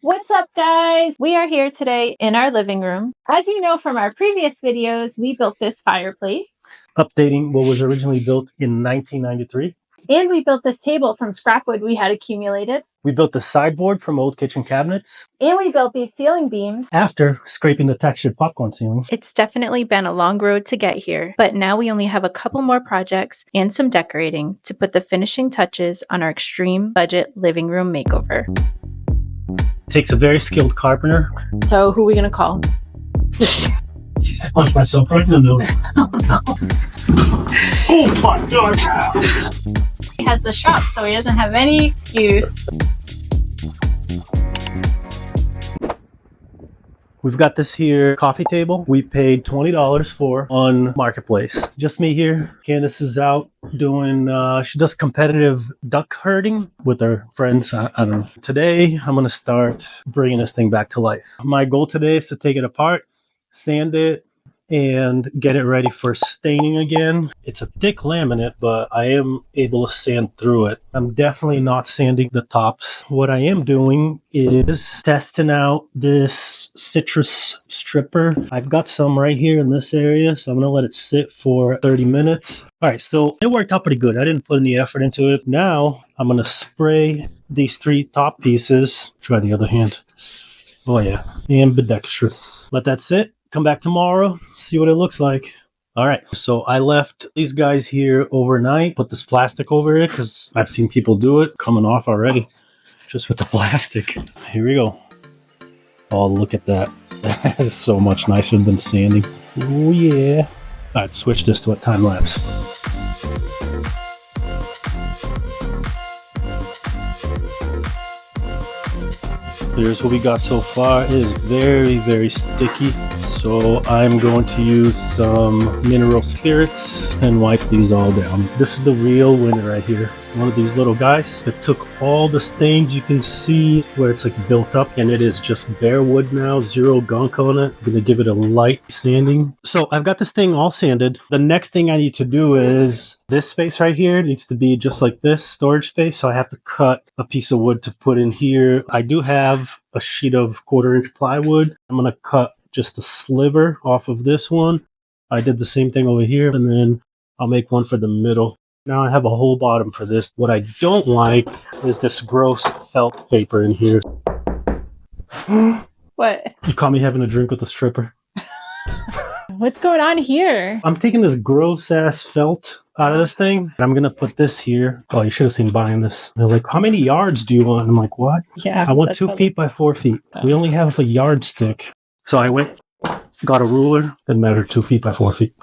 What's up, guys? We are here today in our living room. As you know from our previous videos, we built this fireplace. Updating what was originally built in 1993. And we built this table from scrap wood we had accumulated. We built the sideboard from old kitchen cabinets. And we built these ceiling beams after scraping the textured popcorn ceiling. It's definitely been a long road to get here, but now we only have a couple more projects and some decorating to put the finishing touches on our extreme budget living room makeover. Takes a very skilled carpenter. So who are we going to call? I find myself right in the middle. Oh my God! He has the shop, so he doesn't have any excuse. We've got this here coffee table. We paid $20 for on Marketplace. Just me here. Candice is out doing, she does competitive duck herding with her friends. I don't know. Today, I'm going to start bringing this thing back to life. My goal today is to take it apart, sand it, and get it ready for staining again. It's a thick laminate, but I am able to sand through it. I'm definitely not sanding the tops. What I am doing is testing out this citrus stripper. I've got some right here in this area, so I'm gonna let it sit for 30 minutes. All right, so it worked out pretty good. I didn't put any effort into it. Now I'm gonna spray these 3 top pieces. Try the other hand. Oh yeah, ambidextrous. Let that sit. Come back tomorrow, see what it looks like. All right, so I left these guys here overnight, put this plastic over it because I've seen people do it coming off already just with the plastic. Here we go. Oh, look at that. That is so much nicer than sanding. Oh yeah. All right, switch this to a time lapse. Here's what we got so far. It is very, very sticky. So I'm going to use some mineral spirits and wipe these all down. This is the real winner right here. One of these little guys that took all the stains you can see where it's like built up, and it is just bare wood now, zero gunk on it. I'm gonna give it a light sanding. So I've got this thing all sanded. The next thing I need to do is this space right here needs to be just like this storage space. So I have to cut a piece of wood to put in here. I do have a sheet of 1/4-inch plywood. I'm gonna cut just a sliver off of this one. I did the same thing over here, and then I'll make one for the middle. Now I have a whole bottom for this. What I don't like is this gross felt paper in here. What? You caught me having a drink with the stripper. What's going on here? I'm taking this gross ass felt out of this thing, and I'm gonna put this here. Oh, you should have seen buying this. They're like, how many yards do you want? I'm like, what? Yeah. I want 2 feet by 4 feet. We only have a yardstick. So I went, got a ruler, and measured 2 feet by 4 feet.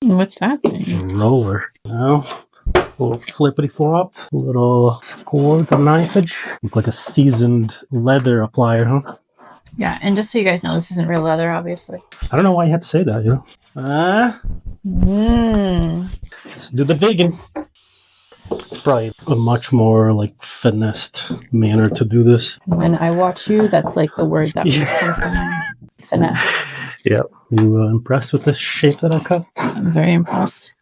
What's that thing? Roller. Now, little flippity flop, little score the knife edge. Look like a seasoned leather applier, huh? Yeah, and just so you guys know, this isn't real leather, obviously. I don't know why you had to say that, you know? Let's do the vegan. It's probably a much more like finessed manner to do this. When I watch you, that's like the word that comes to mind. Finesse. Yeah. You impressed with this shape that I cut? I'm very impressed.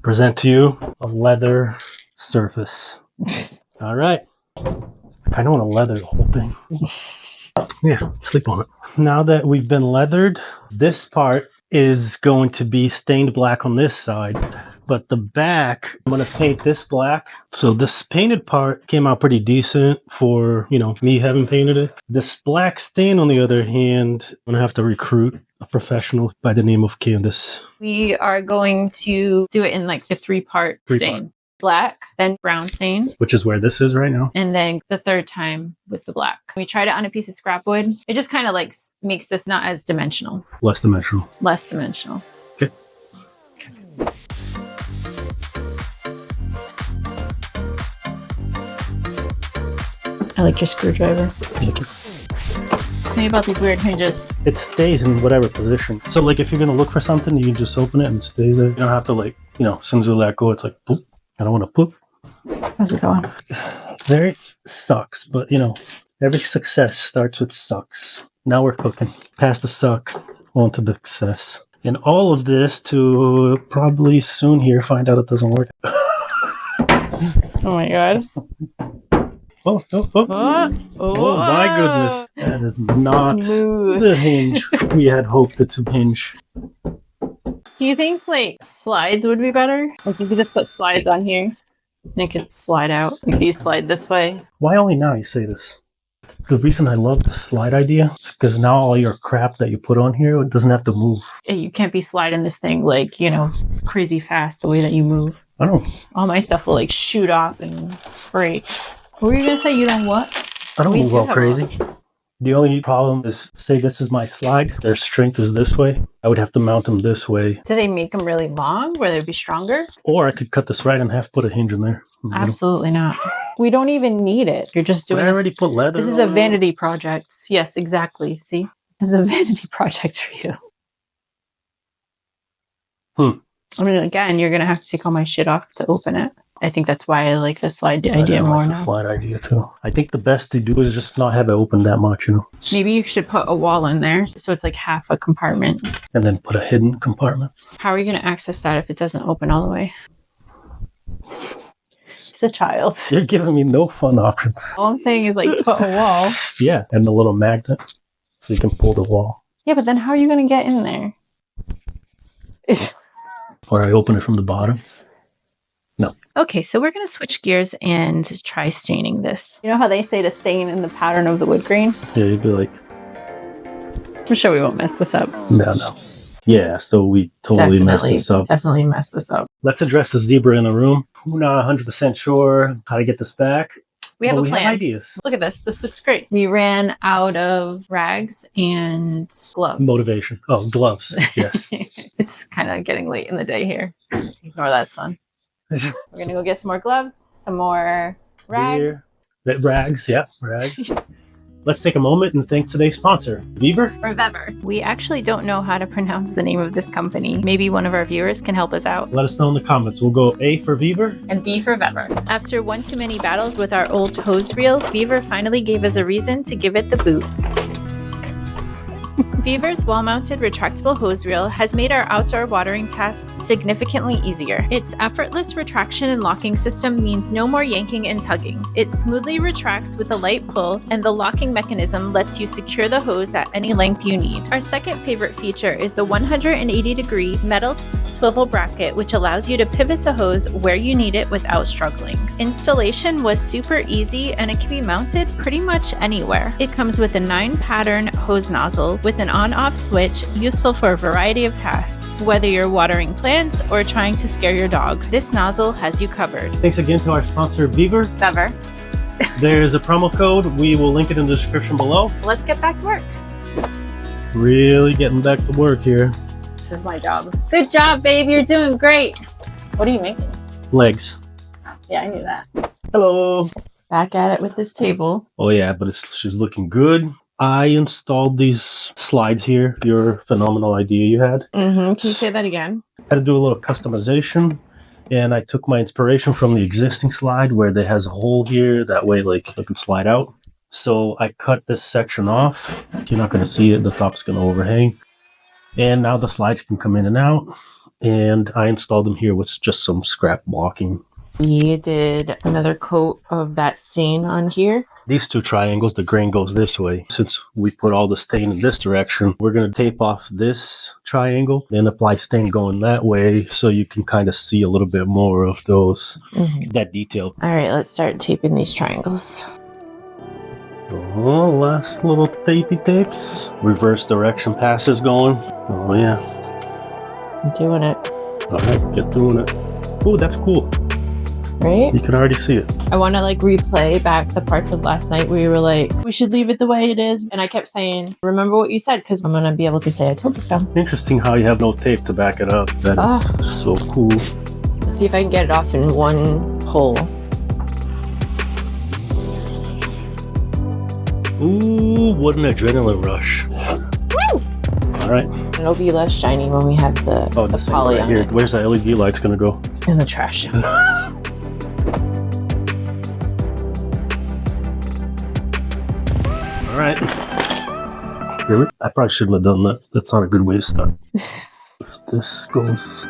Present to you a leather surface. All right. I don't want to leather the whole thing. Yeah, sleep on it. Now that we've been leathered, this part is going to be stained black on this side, but the back, I'm going to paint this black. So this painted part came out pretty decent for, you know, me having painted it. This black stain, on the other hand, I'm going to have to recruit a professional by the name of Candice. We are going to do it in like the 3-part stain. Black, then brown stain. Which is where this is right now. And then the 3rd time with the black. We tried it on a piece of scrap wood. It just kind of like makes this not as dimensional. Less dimensional. Less dimensional. Okay. I like your screwdriver. Thank you. Tell me about these weird hinges. It stays in whatever position. So like if you're going to look for something, you can just open it and it stays there. You don't have to like, you know, as soon as you let go, it's like, poop. I don't want to poop. How's it going? Very sucks, but you know, every success starts with sucks. Now we're cooking. Past the suck, on to the success. And all of this to probably soon here find out it doesn't work. Oh my God. Oh, oh my goodness. That is not Smooth. the hinge we had hoped it to hinge. Do you think like slides would be better? Like you could just put slides on here and it could slide out. If you slide this way. Why only now you say this? The reason I love the slide idea is because now all your crap that you put on here, it doesn't have to move. You can't be sliding this thing like, crazy fast the way that you move. I don't. All my stuff will like shoot off and break. What were you gonna say? You don't what? I don't We move do all have crazy. The only problem is, say this is my slide. Their strength is this way. I would have to mount them this way. Do they make them really long where they'd be stronger? Or I could cut this right in half, put a hinge in there. Absolutely not. We don't even need it. You're just But doing I already put leather This is a on it. vanity project. Yes, exactly. See? This is a vanity project for you. I mean, again, you're going to have to take all my shit off to open it. I think that's why I like the slide idea more like now. the slide idea too. I think the best to do is just not have it open that much, Maybe you should put a wall in there so it's like half a compartment. and then put a hidden compartment. How are you going to access that if it doesn't open all the way? He's a child. You're giving me no fun options. All I'm saying is like put a wall. Yeah, and a little magnet so you can pull the wall. Yeah, but then how are you going to get in there? Or I open it from the bottom. No. Okay, so we're going to switch gears and try staining this. You know how they say to stain in the pattern of the wood grain? Yeah, you'd be like, I'm sure we won't mess this up. no. Yeah, so we totally messed this up. Definitely mess this up. Let's address the zebra in a room. We're not 100% sure how to get this back. We have but a we plan. have ideas. Look at this. This looks great. We ran out of rags and gloves. Motivation. Oh, gloves. Yes. It's kind of getting late in the day here. Ignore that, son. We're going to go get some more gloves, some more rags. Rags, yeah, rags. Let's take a moment and thank today's sponsor, Vevor. Or Vevor. We actually don't know how to pronounce the name of this company. Maybe one of our viewers can help us out. Let us know in the comments. We'll go A for Vevor. And B for Vevor. After one too many battles with our old hose reel, Vevor finally gave us a reason to give it the boot. Vevor's wall-mounted retractable hose reel has made our outdoor watering tasks significantly easier. Its effortless retraction and locking system means no more yanking and tugging. It smoothly retracts with a light pull, and the locking mechanism lets you secure the hose at any length you need. Our second favorite feature is the 180-degree metal swivel bracket, which allows you to pivot the hose where you need it without struggling. Installation was super easy, and it can be mounted pretty much anywhere. It comes with a 9-pattern hose nozzle with an on-off switch, useful for a variety of tasks, whether you're watering plants or trying to scare your dog. This nozzle has you covered. Thanks again to our sponsor, Vevor. Vevor. There's a promo code. We will link it in the description below. Let's get back to work. Really getting back to work here. This is my job. Good job, babe. You're doing great. What are you making? Legs. Yeah, I knew that. Hello. Back at it with this table. Oh yeah, but she's looking good. I installed these slides here. Your phenomenal idea you had. Can you say that again? I had to do a little customization, and I took my inspiration from the existing slide where it has a hole here. That way, like, it can slide out. So I cut this section off. You're not going to see it. The top's going to overhang. And now the slides can come in and out. And I installed them here with just some scrap blocking. We did another coat of that stain on here. These two triangles, the grain goes this way. Since we put all the stain in this direction, we're going to tape off this triangle and apply stain going that way so you can kind of see a little bit more of those, that detail. All right, let's start taping these triangles. Oh, last little tapey tapes. Reverse direction passes going. Oh, yeah. I'm doing it. All right, get doing it. Oh, that's cool. Right? You can already see it. I want to like replay back the parts of last night where you were like, we should leave it the way it is. And I kept saying, remember what you said, because I'm going to be able to say, I told you so. Interesting how you have no tape to back it up. That is so cool. Let's see if I can get it off in one hole. Ooh, what an adrenaline rush. Woo! All right. And it'll be less shiny when we have the poly right on here. it. Where's that LED light's going to go? In the trash. All right. Really? I probably shouldn't have done that. That's not a good way to start. If this goes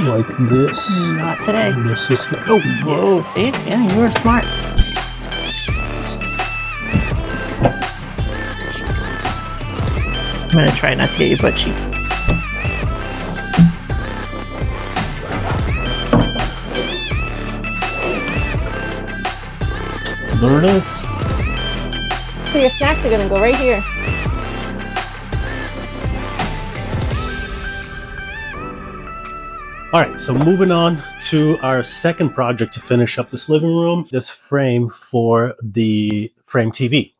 like this. Not today. This is... Oh, Whoa, see? Yeah, you were smart. gonna try not to get your butt cheeks. There it is. So your snacks are gonna go right here. All right, so moving on to our second project to finish up this living room, this frame for the frame TV.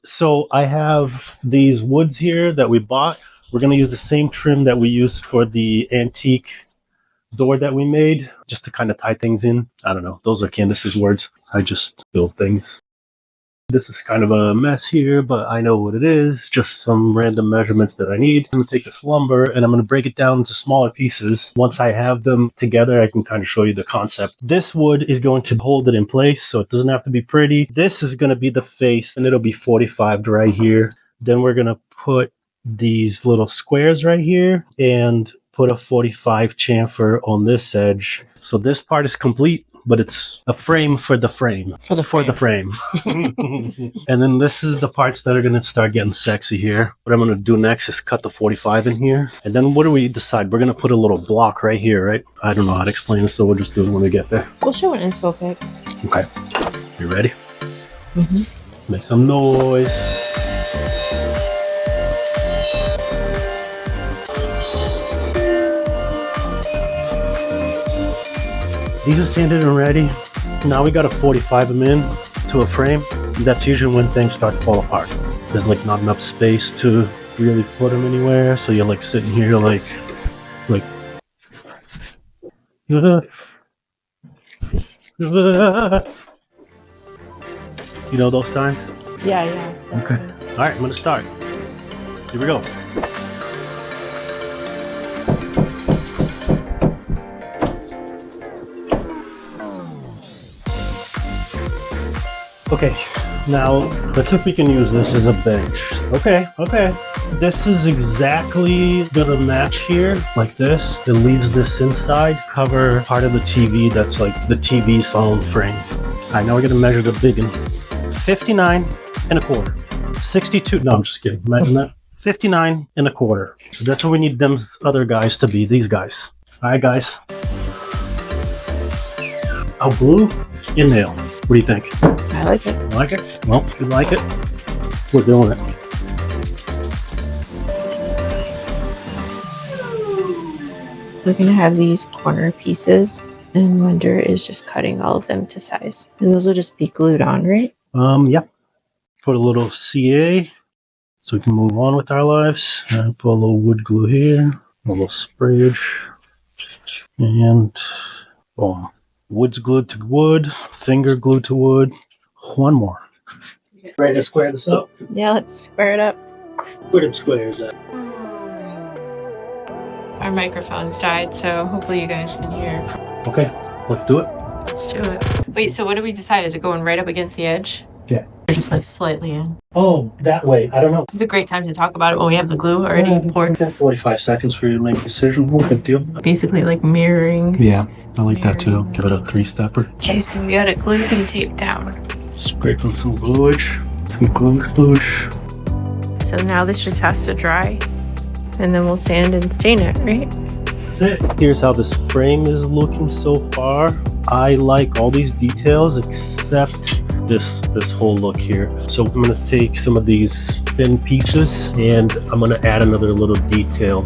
So I have these woods here that we bought. We're going to use the same trim that we used for the antique door that we made, just to kind of tie things in. I don't know. Those are Candice's words. I just build things. This is kind of a mess here, but I know what it is. Just some random measurements that I need. I'm going to take this lumber and I'm going to break it down into smaller pieces. Once I have them together, I can kind of show you the concept. This wood is going to hold it in place, so it doesn't have to be pretty. This is going to be the face, and it'll be 45 right here. Then we're going to put these little squares right here and put a 45 chamfer on this edge. So this part is complete, but it's a frame for the frame. For the frame. And then this is the parts that are going to start getting sexy here. What I'm going to do next is cut the 45 in here. And then what do we decide? We're going to put a little block right here, right? I don't know how to explain this, so we'll just do it when we get there. We'll show an inspo pic. Okay. You ready? Mm-hmm. Make some noise. These are sanded and ready. Now we got to 45 them in to a frame. That's usually when things start to fall apart. There's like not enough space to really put them anywhere. So you're like sitting here like, you know those times? Yeah. Okay. All right, I'm gonna start. Here we go. Okay, now let's see if we can use this as a bench. Okay. This is exactly gonna match here, like this. It leaves this inside, cover part of the TV that's like the TV sound frame. All right, now we're gonna measure the big one. 59 and a quarter. 62, no, I'm just kidding. Imagine that. 59 and a quarter. So that's what we need them other guys to be, these guys. All right, guys. Oh, glue and nail. What do you think? I like it. You like it? Well, if you like it, we're doing it. We're gonna have these corner pieces, and Wender is just cutting all of them to size. And those will just be glued on, right? Yeah. Put a little CA so we can move on with our lives. And put a little wood glue here, a little sprayage, and boom. Wood's glued to wood, finger glued to wood. One more. Ready to square this up? Yeah, let's square it up. Where them squares at? Our microphones died, so hopefully you guys can hear. Okay, let's do it. Let's do it. Wait, so what do we decide? Is it going right up against the edge? Yeah. Or just like slightly in? Oh, that way. I don't know. It's a great time to talk about it when we have the glue already poured. 45 seconds for you to make a decision. No big deal. Basically like mirroring. Yeah, I like that too. Give it a 3-stepper. Okay, so we got it glued and taped down. Scrape on some gluage. Some gluage. So now this just has to dry, and then we'll sand and stain it, right? That's it. Here's how this frame is looking so far. I like all these details except this whole look here. So I'm going to take some of these thin pieces and I'm going to add another little detail.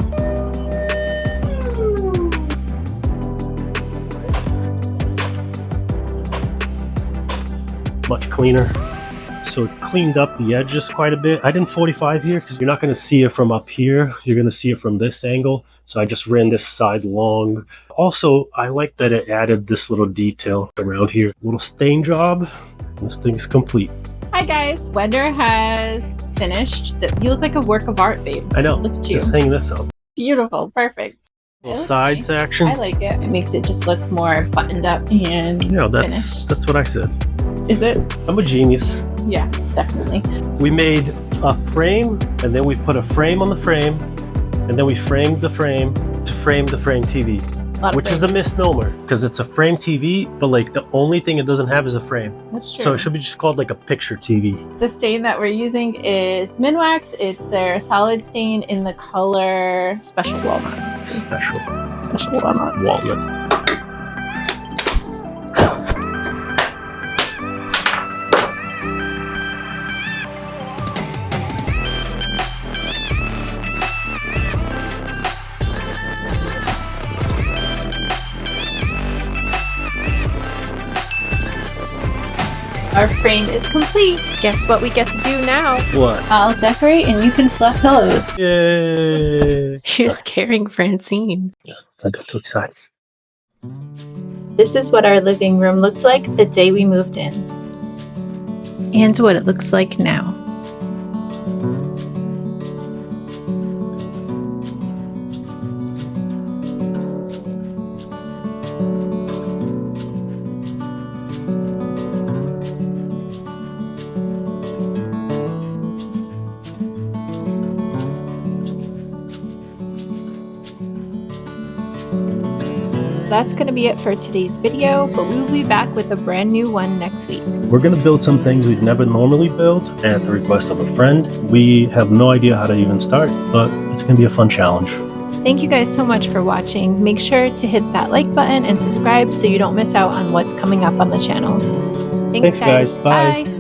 Much cleaner. So it cleaned up the edges quite a bit. I didn't 45 here because you're not going to see it from up here. You're going to see it from this angle. So I just ran this side long. Also, I like that it added this little detail around here. Little stain job. This thing's complete. Hi guys, Wender has finished. You look like a work of art, babe. I know. Look at you. Just hang this up. Beautiful, perfect. Little sides action. I like it. It makes it just look more buttoned up and finished. That's what I said. Is it? I'm a genius. Yeah, definitely. We made a frame, and then we put a frame on the frame, and then we framed the frame to frame the frame TV. which is a misnomer because it's a frame TV, but like the only thing it doesn't have is a frame. That's true. So it should be just called like a picture TV. The stain that we're using is Minwax. It's their solid stain in the color Special Walnut. Special Walnut. Walnut. Our frame is complete. Guess what we get to do now? What? I'll decorate and you can fluff pillows. Yay! You're scaring Francine. Yeah, I got too excited. This is what our living room looked like the day we moved in. And what it looks like now. That's going to be it for today's video, but we will be back with a brand new one next week. We're going to build some things we'd never normally build at the request of a friend. We have no idea how to even start, but it's going to be a fun challenge. Thank you guys so much for watching. Make sure to hit that like button and subscribe so you don't miss out on what's coming up on the channel. Thanks guys. Bye.